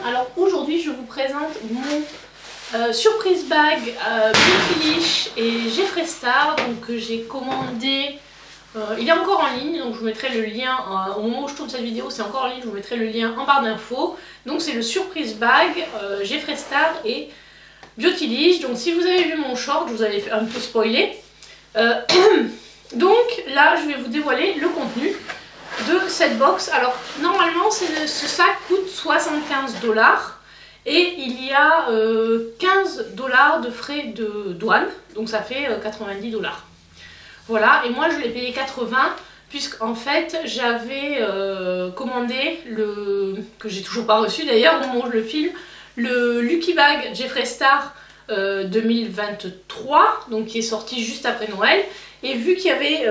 Alors aujourd'hui je vous présente mon surprise bag Beautylish et Jeffree Star, donc que j'ai commandé. Il est encore en ligne, donc je vous mettrai le lien au moment où je tourne cette vidéo, c'est encore en ligne, je vous mettrai le lien en barre d'infos. Donc c'est le surprise bag Jeffree Star et Beautylish. Donc si vous avez vu mon short, je vous avais un peu spoilé. Donc là je vais vous dévoiler le contenu de cette box. Alors normalement ce sac coûte 75 $ et il y a 15 $ de frais de douane, donc ça fait 90 $. Voilà, et moi je l'ai payé 80 puisqu'en fait j'avais commandé que j'ai toujours pas reçu d'ailleurs au moment où je le filme, le Lucky Bag Jeffree Star 2023, donc qui est sorti juste après Noël. Et vu qu'il y avait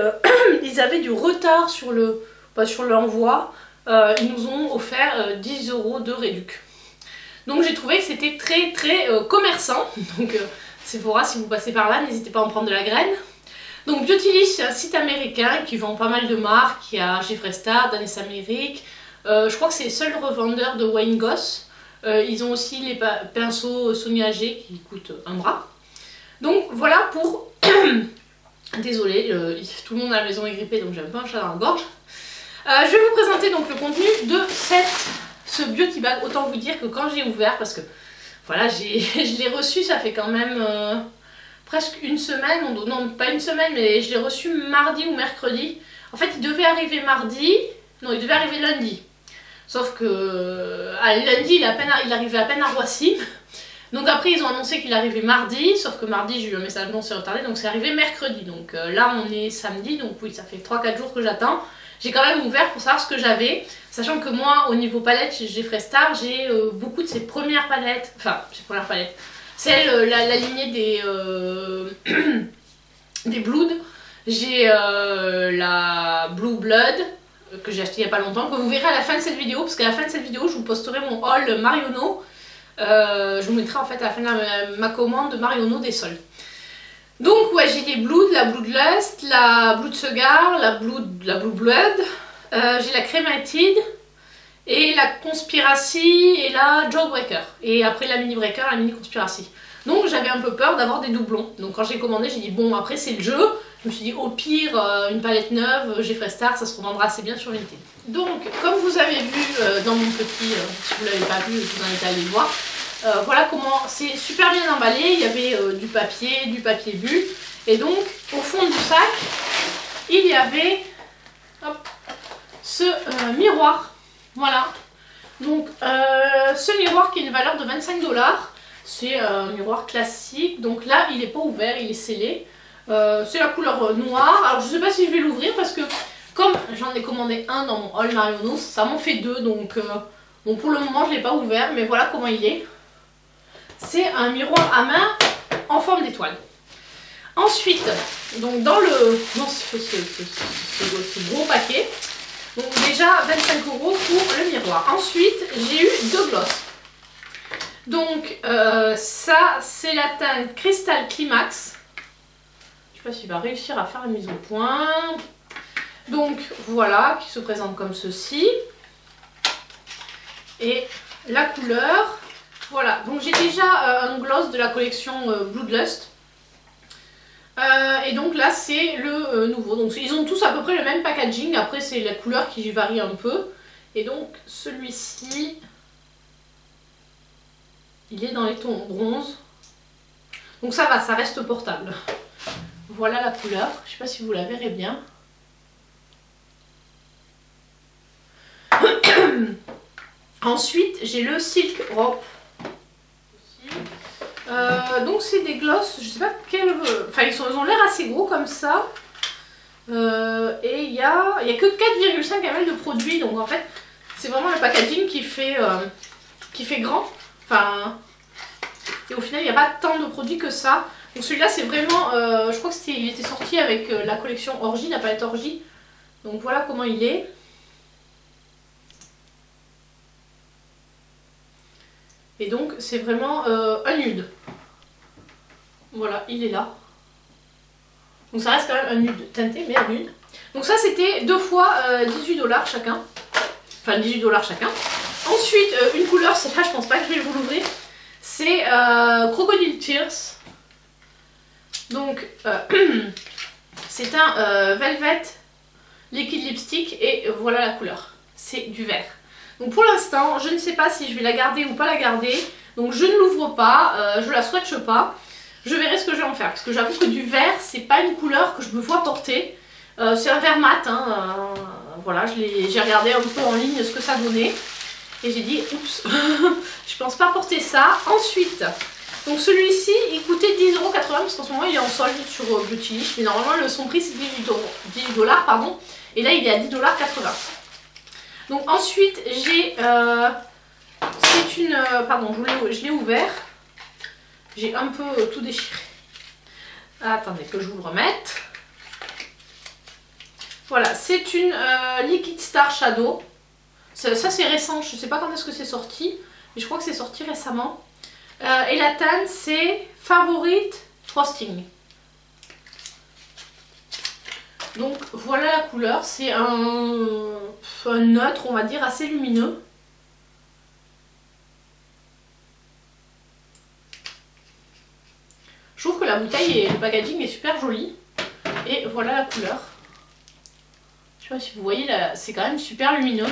ils avaient du retard sur l'envoi, ils nous ont offert 10 € de réduc. Donc j'ai trouvé que c'était très commerçant. Donc Sephora, si vous passez par là, n'hésitez pas à en prendre de la graine. Donc Beautylish, c'est un site américain qui vend pas mal de marques. Il y a Jeffree Star, Danessa Meyrick. Je crois que c'est le seul revendeur de Wayne Goss. Ils ont aussi les pinceaux Sonia G qui coûtent un bras. Donc voilà pour... Désolée, tout le monde à la maison est grippé, donc j'ai un peu un chat dans la gorge. Je vais vous présenter donc le contenu de ce beauty bag. Autant vous dire que quand j'ai ouvert, parce que voilà, je l'ai reçu, ça fait quand même presque une semaine, non pas une semaine, mais je l'ai reçu mardi ou mercredi. En fait il devait arriver mardi, non il devait arriver lundi. Sauf que lundi il arrivait à peine à Roissy. Donc après ils ont annoncé qu'il arrivait mardi, sauf que mardi j'ai eu un message non c'est retardé, donc c'est arrivé mercredi. Donc là on est samedi, donc oui ça fait 3-4 jours que j'attends. J'ai quand même ouvert pour savoir ce que j'avais, sachant que moi au niveau palette chez Jeffree Star j'ai beaucoup de ses premières palettes, enfin ses premières palettes, celle la lignée des des Blood. J'ai la Blue Blood que j'ai acheté il n'y a pas longtemps, que vous verrez à la fin de cette vidéo, parce qu'à la fin de cette vidéo je vous posterai mon haul Marionneau. Je vous mettrai en fait à la fin de ma commande de Marionneau des soldes. Donc ouais, j'ai les Blood, la Bloodlust, la Blood Sugar, la Blue Blood, j'ai la Cremated et la Conspiracy et la Jawbreaker. Et après la Mini Breaker, la Mini Conspiracy. Donc j'avais un peu peur d'avoir des doublons. Donc quand j'ai commandé, j'ai dit bon après c'est le jeu. Je me suis dit au pire une palette neuve, Jeffree Star, ça se revendra assez bien sur Vinted. Donc comme vous avez vu dans mon petit, si vous ne l'avez pas vu, je vous invite à aller le voir. Voilà comment c'est super bien emballé, il y avait du papier bu. Et donc au fond du sac, il y avait hop, ce miroir. Voilà. Donc ce miroir qui a une valeur de 25 $. C'est un miroir classique. Donc là il n'est pas ouvert, il est scellé. C'est la couleur noire. Alors je sais pas si je vais l'ouvrir parce que comme j'en ai commandé un dans mon haul Marionneau, ça m'en fait deux. Donc bon, pour le moment je ne l'ai pas ouvert, mais voilà comment il est. C'est un miroir à main en forme d'étoile. Ensuite, donc dans ce gros paquet, donc déjà 25 € pour le miroir. Ensuite, j'ai eu deux glosses. Donc ça, c'est la teinte Crystal Climax. Je ne sais pas s'il va réussir à faire la mise au point. Donc voilà, qui se présente comme ceci. Et la couleur... Voilà, donc j'ai déjà un gloss de la collection Bloodlust. Et donc là c'est le nouveau. Donc ils ont tous à peu près le même packaging. Après c'est la couleur qui varie un peu. Et donc celui-ci, il est dans les tons bronze. Donc ça va, ça reste portable. Voilà la couleur. Je ne sais pas si vous la verrez bien. Ensuite j'ai le Silk Rope. Donc c'est des glosses, je sais pas quel... Enfin ils ont l'air assez gros comme ça. Et il y a que 4,5 ml de produit. Donc en fait c'est vraiment le packaging qui fait grand. Enfin, et au final il n'y a pas tant de produits que ça. Donc celui-là c'est vraiment... je crois qu'il était sorti avec la collection Orgie, la palette Orgie. Donc voilà comment il est. Et donc c'est vraiment un nude. Voilà, il est là. Donc ça reste quand même un nude teinté, mais un nude. Donc ça c'était 2 fois 18 $ chacun. Enfin 18 $ chacun. Ensuite, une couleur, c'est là, je pense pas que je vais vous l'ouvrir. C'est Crocodile Tears. Donc, c'est un Velvet Liquid Lipstick et voilà la couleur. C'est du vert. Donc pour l'instant, je ne sais pas si je vais la garder ou pas la garder. Donc je ne l'ouvre pas, je la swatche pas. Je verrai ce que je vais en faire. Parce que j'avoue que du vert, c'est pas une couleur que je me vois porter. C'est un vert mat. Hein, voilà, j'ai regardé un peu en ligne ce que ça donnait. Et j'ai dit, oups, je pense pas porter ça. Ensuite, donc celui-ci, il coûtait 10,80 € parce qu'en ce moment il est en solde sur Beautylish. Mais normalement, son prix c'est 18 $, pardon. Et là, il est à 10,80 $. Donc ensuite, j'ai... c'est une... pardon, je l'ai ouvert. J'ai un peu tout déchiré. Attendez que je vous le remette. Voilà, c'est une Liquid Star Shadow. Ça c'est récent, je ne sais pas quand est-ce que c'est sorti. Mais je crois que c'est sorti récemment. Et la teinte, c'est Favorite Frosting. Donc voilà la couleur. C'est un neutre, on va dire, assez lumineux. Je trouve que la bouteille et le packaging est super joli. Et voilà la couleur. Je sais pas si vous voyez, c'est quand même super lumineux.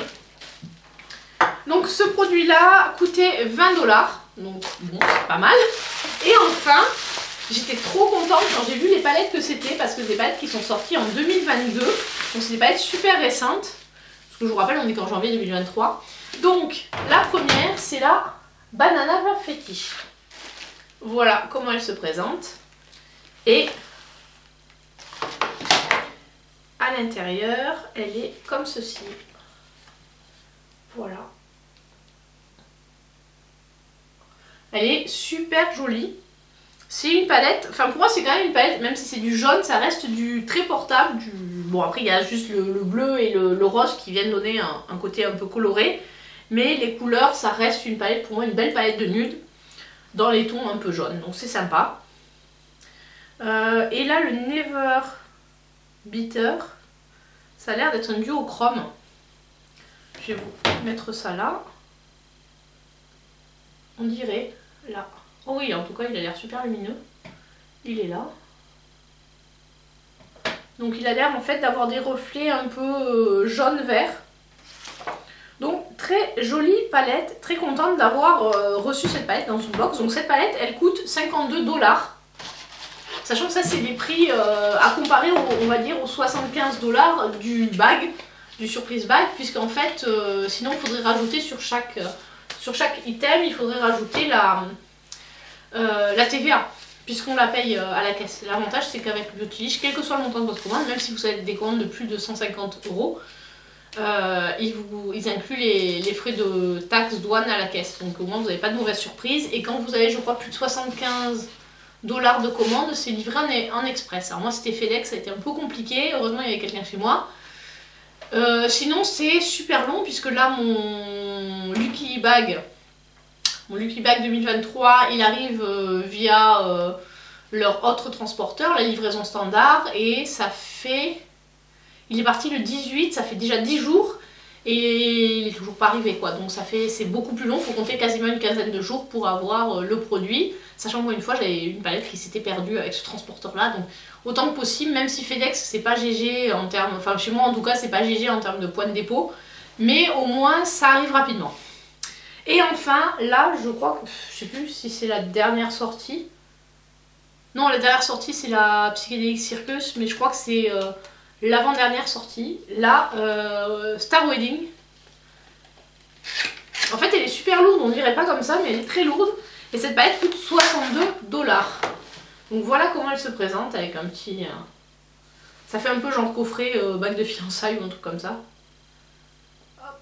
Donc ce produit là coûtait 20 $. Donc bon, c'est pas mal. Et enfin, j'étais trop contente quand j'ai vu les palettes que c'était. Parce que c'est des palettes qui sont sorties en 2022. Donc c'est des palettes super récentes. Parce que je vous rappelle, on est qu'en janvier 2023. Donc la première, c'est la Banana Fetish. Voilà comment elle se présente. Et à l'intérieur, elle est comme ceci. Voilà. Elle est super jolie. C'est une palette, enfin pour moi c'est quand même une palette, même si c'est du jaune, ça reste du très portable. Bon après il y a juste le bleu et le rose qui viennent donner un côté un peu coloré. Mais les couleurs, ça reste une palette, pour moi une belle palette de nude. Dans les tons un peu jaunes, donc c'est sympa. Et là le Never Bitter, ça a l'air d'être un duo chrome. Je vais vous mettre ça là. On dirait là. Oh oui, en tout cas il a l'air super lumineux. Il est là. Donc il a l'air en fait d'avoir des reflets un peu jaune-vert. Donc très jolie palette, très contente d'avoir reçu cette palette dans une box. Donc cette palette elle coûte 52 $. Sachant que ça c'est des prix à comparer on va dire aux 75 $ du bag, du surprise bag. Puisqu'en fait sinon il faudrait rajouter sur chaque item, il faudrait rajouter la TVA. Puisqu'on la paye à la caisse. L'avantage c'est qu'avec Beautylish, quel que soit le montant de votre commande, même si vous avez des commandes de plus de 150 €, ils incluent les frais de taxes douane à la caisse. Donc au moins vous n'avez pas de mauvaise surprise. Et quand vous avez je crois plus de 75 $ de commande, c'est livré en express. Alors moi c'était FedEx, ça a été un peu compliqué. Heureusement il y avait quelqu'un chez moi. Sinon c'est super long puisque là mon Lucky Bag 2023 il arrive via leur autre transporteur, la livraison standard, et ça fait... Il est parti le 18, ça fait déjà 10 jours et il est toujours pas arrivé quoi. Donc c'est beaucoup plus long, il faut compter quasiment une quinzaine de jours pour avoir le produit. Sachant que moi une fois j'avais une palette qui s'était perdue avec ce transporteur là. Donc autant que possible, même si FedEx c'est pas GG en termes... Enfin chez moi en tout cas c'est pas GG en termes de point de dépôt. Mais au moins ça arrive rapidement. Et enfin là je crois que... Je sais plus si c'est la dernière sortie. Non, la dernière sortie c'est la Psychedelic Circus, mais je crois que c'est... l'avant-dernière sortie, là, Star Wedding. En fait elle est super lourde, on dirait pas comme ça, mais elle est très lourde. Et cette palette coûte 62 $. Donc voilà comment elle se présente avec un petit... ça fait un peu genre coffret bague de fiançailles ou un truc comme ça. Hop,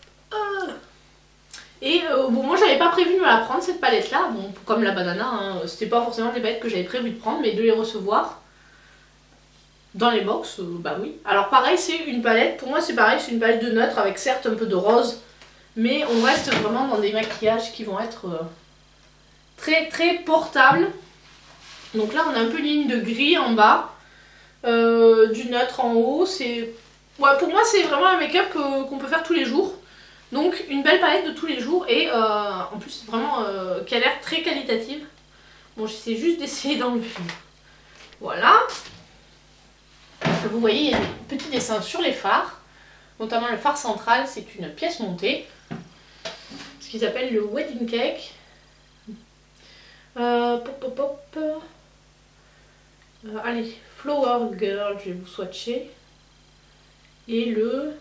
et bon, moi j'avais pas prévu de me la prendre cette palette là, bon, comme la banana, hein, c'était pas forcément des palettes que j'avais prévu de prendre, mais de les recevoir dans les box, bah oui. Alors pareil, c'est une palette, pour moi c'est pareil, c'est une palette de neutre avec certes un peu de rose, mais on reste vraiment dans des maquillages qui vont être très très portables. Donc là on a un peu une ligne de gris en bas, du neutre en haut. Ouais, pour moi c'est vraiment un make-up qu'on peut faire tous les jours. Donc une belle palette de tous les jours et en plus vraiment qui a l'air très qualitative. Bon, j'essaie juste d'essayer d'enlever. Voilà. Vous voyez, il y a des petits dessins sur les phares. Notamment le phare central, c'est une pièce montée. Ce qu'ils appellent le wedding cake. Allez, Flower Girl, je vais vous swatcher. Et le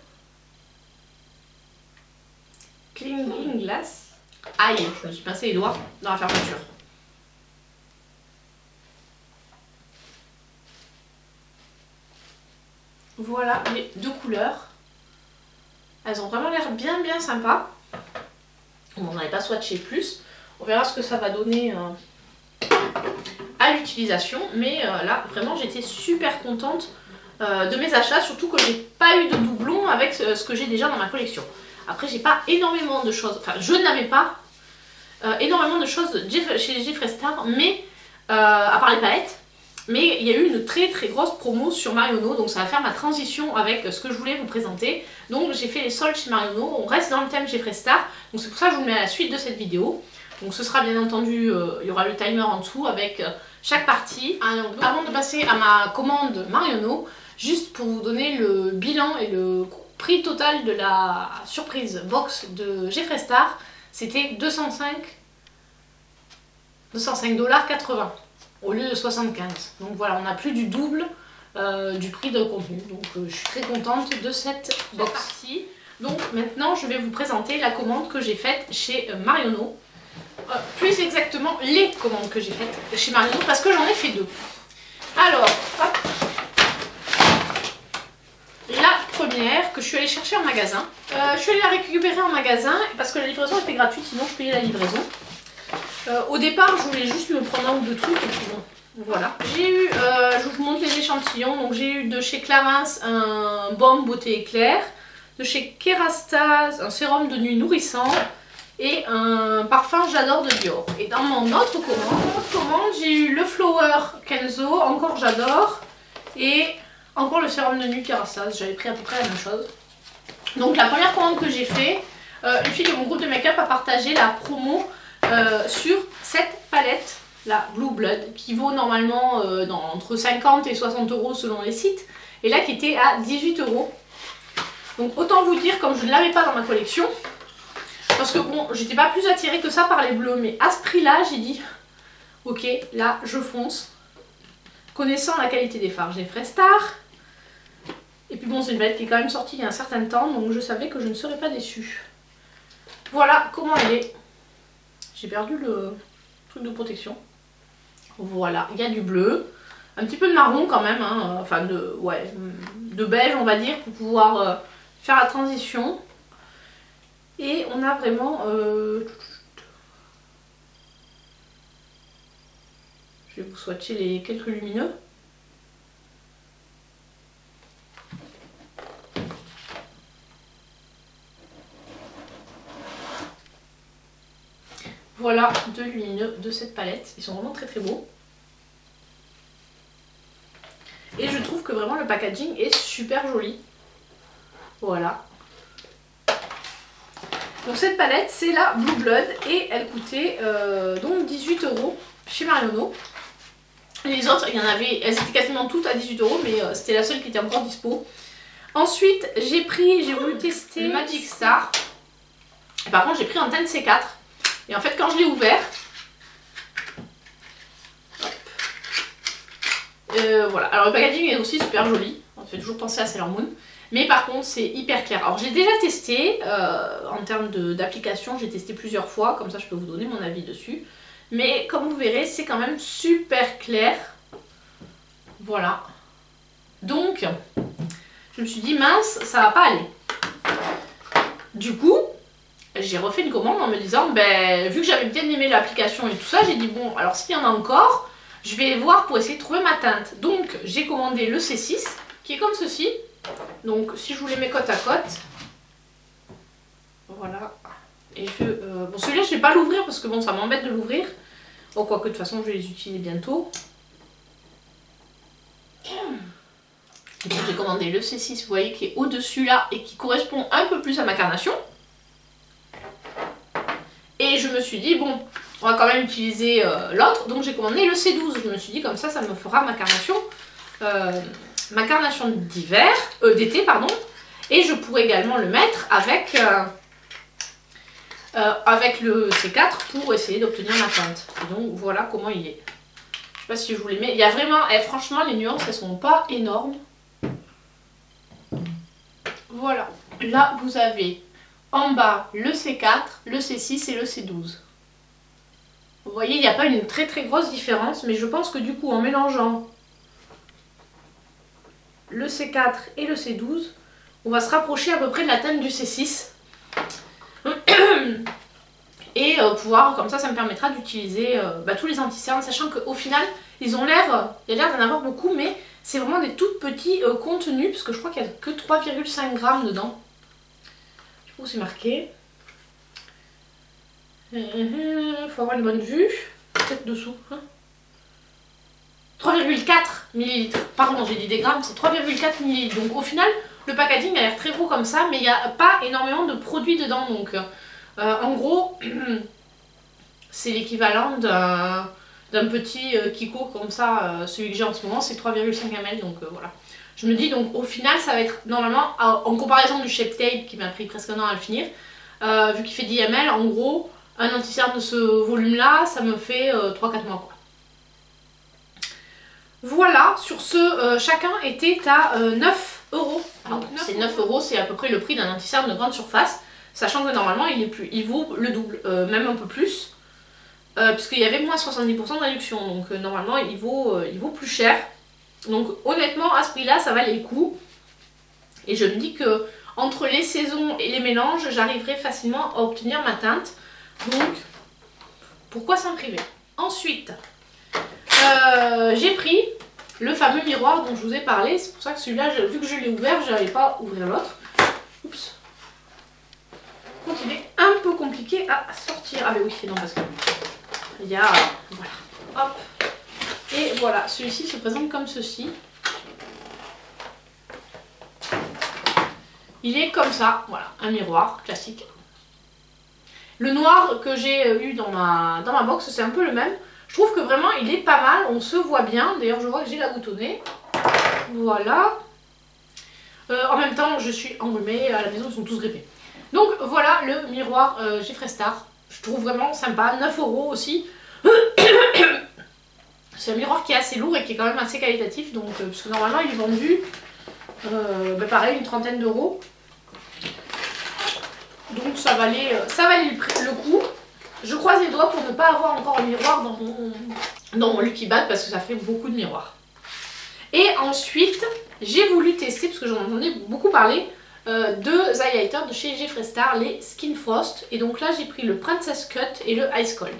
Clinging Glass. Aïe, je me suis pincé les doigts dans la fermeture. Voilà les deux couleurs. Elles ont vraiment l'air bien sympas. On n'en avait pas swatché plus. On verra ce que ça va donner à l'utilisation. Mais là, vraiment, j'étais super contente de mes achats. Surtout que j'ai pas eu de doublon avec ce que j'ai déjà dans ma collection. Après, j'ai pas énormément de choses. Enfin, je n'avais pas énormément de choses chez Jeffree Star. Mais, à part les palettes. Mais il y a eu une très grosse promo sur Marionneau, donc ça va faire ma transition avec ce que je voulais vous présenter. Donc j'ai fait les soldes chez Marionneau, on reste dans le thème Jeffree Star, donc c'est pour ça que je vous mets à la suite de cette vidéo. Donc ce sera bien entendu, il y aura le timer en dessous avec chaque partie. Donc, avant de passer à ma commande Marionneau, juste pour vous donner le bilan et le prix total de la surprise box de Jeffree Star, c'était 205,80 $ au lieu de 75. Donc voilà, on a plus du double du prix de contenu. Donc je suis très contente de cette box. Donc maintenant, je vais vous présenter la commande que j'ai faite chez Marionneau. Plus exactement, les commandes que j'ai faites chez Marionneau, parce que j'en ai fait deux. Alors, hop. La première que je suis allée chercher en magasin. Je suis allée la récupérer en magasin parce que la livraison était gratuite, sinon je payais la livraison. Au départ, je voulais juste me prendre un ou deux trucs et puis bon, voilà. J'ai eu, je vous montre les échantillons, donc j'ai eu de chez Clarins un baume beauté éclair, de chez Kerastase un sérum de nuit nourrissant et un parfum J'adore de Dior. Et dans mon autre commande, j'ai eu le Flower Kenzo, encore J'adore, et encore le sérum de nuit Kerastase. J'avais pris à peu près la même chose. Donc la première commande que j'ai fait, une fille de mon groupe de make-up a partagé la promo sur cette palette, la Blue Blood, qui vaut normalement entre 50 et 60 € selon les sites, et là qui était à 18 €. Donc autant vous dire, comme je ne l'avais pas dans ma collection, parce que bon, j'étais pas plus attirée que ça par les bleus, mais à ce prix là, j'ai dit, ok, là je fonce, connaissant la qualité des fards Jeffree Star, et puis bon, c'est une palette qui est quand même sortie il y a un certain temps, donc je savais que je ne serais pas déçue. Voilà comment elle est. J'ai perdu le truc de protection. Voilà, il y a du bleu, un petit peu de marron quand même, hein, enfin de beige on va dire, pour pouvoir faire la transition. Et on a vraiment... je vais vous swatcher les quelques lumineux. Voilà deux lumineux de cette palette, ils sont vraiment très beaux. Et je trouve que vraiment le packaging est super joli. Voilà. Donc cette palette c'est la Blue Blood et elle coûtait donc 18 € chez Marionneau. Les autres, il y en avait, elles étaient quasiment toutes à 18 € mais c'était la seule qui était encore dispo. Ensuite j'ai voulu tester le Magic Star. Et par contre j'ai pris un teint C4. Et en fait quand je l'ai ouvert, voilà, alors le packaging est aussi super joli, on fait toujours penser à Sailor Moon, mais par contre c'est hyper clair. Alors j'ai déjà testé, en termes d'application, j'ai testé plusieurs fois, comme ça je peux vous donner mon avis dessus, mais comme vous verrez c'est quand même super clair, voilà. Donc je me suis dit mince, ça va pas aller. Du coup j'ai refait une commande en me disant, ben, vu que j'avais bien aimé l'application et tout ça, j'ai dit bon, alors s'il y en a encore, je vais voir pour essayer de trouver ma teinte. Donc j'ai commandé le C6, qui est comme ceci. Donc si je vous les mets côte à côte, voilà. Et bon, celui-là je vais pas l'ouvrir parce que bon, ça m'embête de l'ouvrir. Bon, quoique de toute façon je vais les utiliser bientôt. J'ai commandé le C6, vous voyez, qui est au-dessus là et qui correspond un peu plus à ma carnation. Et je me suis dit, bon, on va quand même utiliser l'autre. Donc j'ai commandé le C12. Je me suis dit, comme ça me fera ma carnation d'hiver, d'été, pardon. Et je pourrais également le mettre avec le C4 pour essayer d'obtenir ma teinte. Et donc voilà comment il est. Je sais pas si je vous les mets. Il y a vraiment, franchement, les nuances, elles sont pas énormes. Voilà. Là, vous avez en bas le C4, le C6 et le C12. Vous voyez, il n'y a pas une très grosse différence, mais je pense que du coup, en mélangeant le C4 et le C12, on va se rapprocher à peu près de la teinte du C6. Et pouvoir, comme ça me permettra d'utiliser tous les anti-cernes, sachant qu'au final, ils ont l'air, il y a l'air d'en avoir beaucoup, mais c'est vraiment des tout petits contenus, parce que je crois qu'il n'y a que 3,5 grammes dedans. Du coup, c'est marqué. Faut avoir une bonne vue. Peut-être dessous. Hein. 3,4 ml. Pardon, j'ai dit des grammes, c'est 3,4 ml. Donc au final, le packaging a l'air très gros comme ça, mais il n'y a pas énormément de produits dedans. Donc en gros, c'est l'équivalent d'un petit Kiko comme ça. Celui que j'ai en ce moment, c'est 3,5 ml. Donc voilà. Je me dis, donc au final, ça va être normalement, en comparaison du Shape Tape qui m'a pris presque un an à le finir, vu qu'il fait 10 ml, en gros, un anti-cerne de ce volume-là, ça me fait 3-4 mois. Quoi. Voilà, sur ce, chacun était à 9 €. C'est 9 €, c'est à peu près le prix d'un anti-cerne de grande surface, sachant que normalement il vaut le double, même un peu plus, puisqu'il y avait moins 70% de réduction, donc normalement il vaut plus cher. Donc honnêtement, à ce prix-là, ça valait le coup. Et je me dis que entre les saisons et les mélanges, j'arriverai facilement à obtenir ma teinte. Donc, pourquoi s'en priver? Ensuite, j'ai pris le fameux miroir dont je vous ai parlé. C'est pour ça que celui-là, vu que je l'ai ouvert, je n'avais pas ouvrir l'autre. Oups. Donc il est un peu compliqué à sortir. Ah mais oui, non parce que il y a... Voilà. Hop. Et voilà, celui-ci se présente comme ceci. Il est comme ça, voilà, un miroir classique. Le noir que j'ai eu dans ma box, c'est un peu le même. Je trouve que vraiment il est pas mal, on se voit bien. D'ailleurs je vois que j'ai la goutte au nez. Voilà. En même temps je suis enrhumée, à la maison ils sont tous grippés. Donc voilà le miroir Jeffree Star. Je trouve vraiment sympa, 9 € aussi. C'est un miroir qui est assez lourd et qui est quand même assez qualitatif. Donc, parce que normalement il est vendu pareil une trentaine d'euros. Donc ça valait le coup. Je croise les doigts pour ne pas avoir encore un miroir dans mon Lucky Bag parce que ça fait beaucoup de miroirs. Et ensuite, j'ai voulu tester, parce que j'en entendais beaucoup parler, deux highlighters de chez Jeffree Star, les Skin Frost. Et donc là, j'ai pris le Princess Cut et le Ice Cold.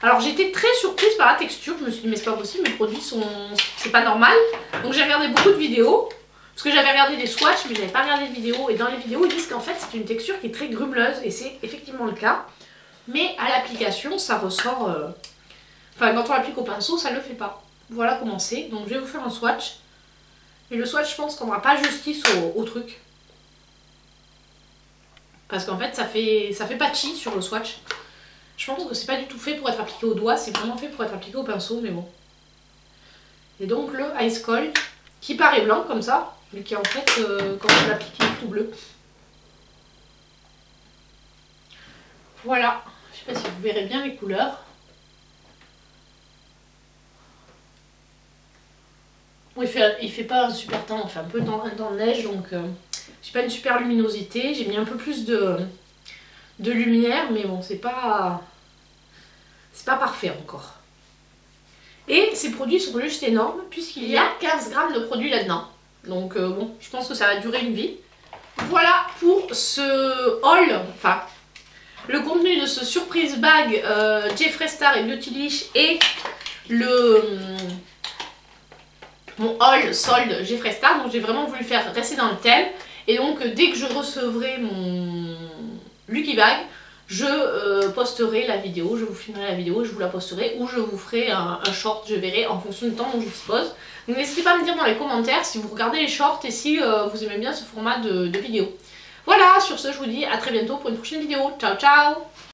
Alors j'étais très surprise par la texture, je me suis dit mais c'est pas possible, mes produits sont... c'est pas normal. Donc j'ai regardé beaucoup de vidéos. Parce que j'avais regardé des swatchs, mais j'avais pas regardé de vidéos. Et dans les vidéos, ils disent qu'en fait, c'est une texture qui est très grumeleuse. Et c'est effectivement le cas. Mais à l'application, ça ressort... Enfin, quand on l'applique au pinceau, ça ne le fait pas. Voilà comment c'est. Donc, je vais vous faire un swatch. Et le swatch, je pense, rendra pas justice au truc. Parce qu'en fait, ça fait patchy sur le swatch. Je pense que c'est pas du tout fait pour être appliqué au doigt. C'est vraiment fait pour être appliqué au pinceau, mais bon. Et donc, le Ice Cold, qui paraît blanc comme ça. Mais qui en fait, quand on l'applique, il est tout bleu. Voilà, je sais pas si vous verrez bien les couleurs. Bon, il fait pas un super temps, on fait un peu dans de neige, donc j'ai pas une super luminosité. J'ai mis un peu plus de lumière, mais bon, c'est pas parfait encore. Et ces produits sont juste énormes, puisqu'il y a 15 grammes de produits là-dedans. Donc bon, je pense que ça va durer une vie. Voilà pour ce haul, enfin le contenu de ce surprise bag Jeffree Star et Beautylish et mon haul solde Jeffree Star. Donc j'ai vraiment voulu faire rester dans le thème. Et donc dès que je recevrai mon Lucky Bag, je posterai la vidéo, je vous filmerai la vidéo, je vous la posterai ou je vous ferai un short, je verrai en fonction du temps dont je dispose. Donc n'hésitez pas à me dire dans les commentaires si vous regardez les shorts et si vous aimez bien ce format de vidéo. Voilà, sur ce je vous dis à très bientôt pour une prochaine vidéo. Ciao ciao!